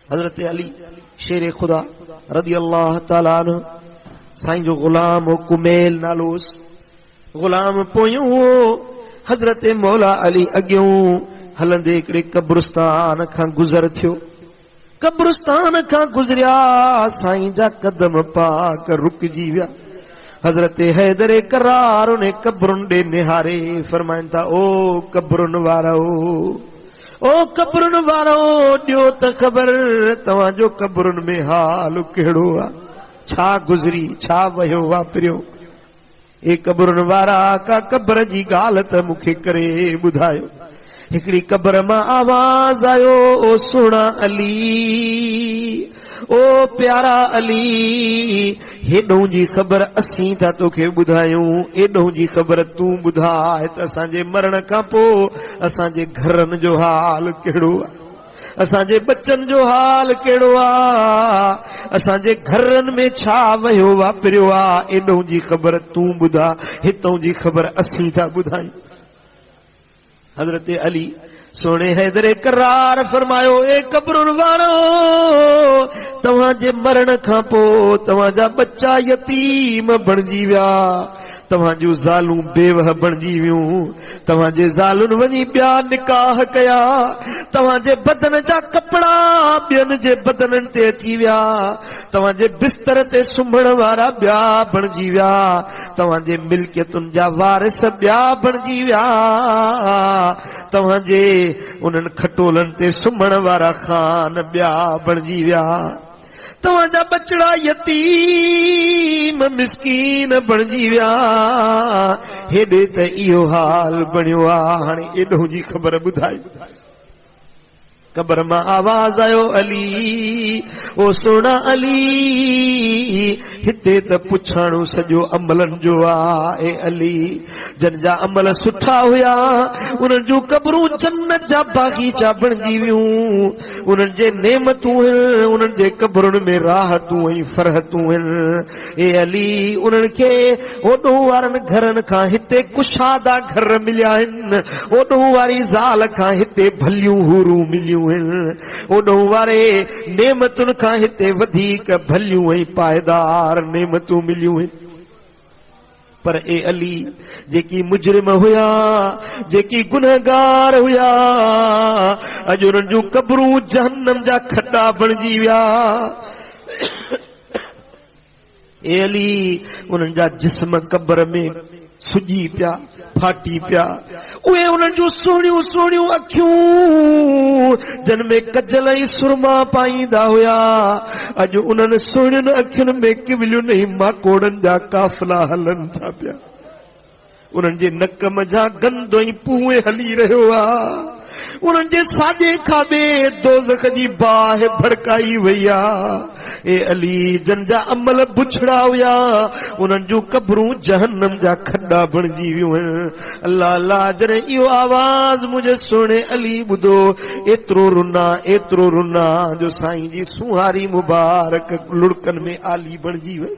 हजरत अली शेर खुदा रदी अल्लाह ताला अन्हु साईं जो गुलाम हो कुमेल नालोस गुलाम पोयूं हजरत मौला अली अॻियों हलंदे हिकिड़े कब्रिस्तान खां गुज़र थियो। कब्रिस्तान खां गुज़रिया साईं जा कदम पाक रुकजी विया। हजरत हैदर करार उन्हें कब्रुन दे निहारे फरमाइन था, ओ कब्रुन वारो, ओ कब्रुन वारो, ॾियो त ख़बर तव्हां जो कब्रुन में हाल कहिड़ो आ, छा गुज़री छा वयो वापरियो। ए कब्रुन वारा का कब्र जी ॻाल्हि त मूंखे करे ॿुधायो। हिकिड़ी कब्र मां आवाज़ आयो, ओ सुहिणा अली, ओ प्यारा अली, हेॾों जी ख़बर असीं था तोखे ॿुधायूं, एॾों जी ख़बर तूं ॿुधाए त असांजे मरण खां पोइ असांजे घरनि जो हाल कहिड़ो आहे, असांजे बच्चनि जो हाल कहिड़ो आहे, असांजे घरनि में छा वयो वापरियो आहे, एॾों जी ख़बर तूं ॿुधा, हितों जी ख़बर असीं था ॿुधायूं। हजरत अली सोने हैदर करार फरमायो, ए कब्रुन वारो, तव्हांजे मरण खां पोइ तव्हांजा बच्चा यतीम बणजी विया, तव्हांजूं ज़ालूं बेवह बणजी वियूं, तव्हांजे ज़ालुनि वञी ॿिया निकाह कया, तव्हांजे बदन जा कपड़ा ॿियनि जे बदननि ते अची विया, तव्हांजे बिस्तर ते सुम्हण वारा ॿिया बणजी विया, तव्हांजे मिल्कियतुनि जा वारिस ॿिया बणजी विया, तव्हांजे उन्हनि खटोलनि ते सुम्हण वारा खान ॿिया बणजी विया, तव्हांजा बचड़ा यतीम मिस्कीन बणजी विया। हेॾे त इहो हाल बणियो आहे, हाणे एॾों जी ख़बर ॿुधाई। कब्र मां आवाज़ आयो, अली, ओ सोना अली, हिते त पुछाणो सॼो अमलनि जो आहे। अली जन जा अमल सुठा हुया उन्हनि जूं कब्रूं जन्नत जा बागीचा बणजी वियूं, उन्हनि जे नेमतूं आहिनि, उन्हनि जे कब्रुनि में राहतूं ऐं फरहतूं आहिनि। ए अली, उन्हनि खे ओॾों वारनि घरनि खां हिते कुशादा घर मिलिया आहिनि, ओॾों वारी ज़ाल खां हिते भलियूं हूरूं मिलियूं, ओॾों वारे नेमतुनि खां हिते वधीक भलियूं ऐं पायदार नेमतूं मिलियूं आहिनि। पर ए अली, जेकी मुजरिम हुया, जेकी गुनहगार हुया, अॼु उन्हनि जूं कब्रूं जहन्नम जा खड्डा बणजी विया। ए अली, उन्हनि जा जिस्म कब्र में सुजी पिया, फाटी पिया, उहे उन्हनि जूं सोहणियूं सोहणियूं अखियूं जन में कजल ऐं सुरमा पाईंदा हुया, अॼु उन्हनि सोहणियुनि अखियुनि में किवलियुनि ऐं माकोड़नि जा काफ़िला हलनि था पिया, उन्हनि जे नक मझां गंद ऐं पूए हली रहियो आहे, उन्हनि जे साॼे खाॿे दोज़ख जी बाहि भड़काई वई आहे। ए अली, जन जा अमल बुछड़ा हुया उन्हनि जूं कब्रूं जहन्नम जा खड्डा बणजी वियूं आहिनि। अल्लाह अल्लाह, जॾहिं इहो आवाज़ मुंहिंजे सोणे अली ॿुधो, एतिरो रुना जो साईं जी सुहारी मुबारक लुड़कनि में आली बणजी वई।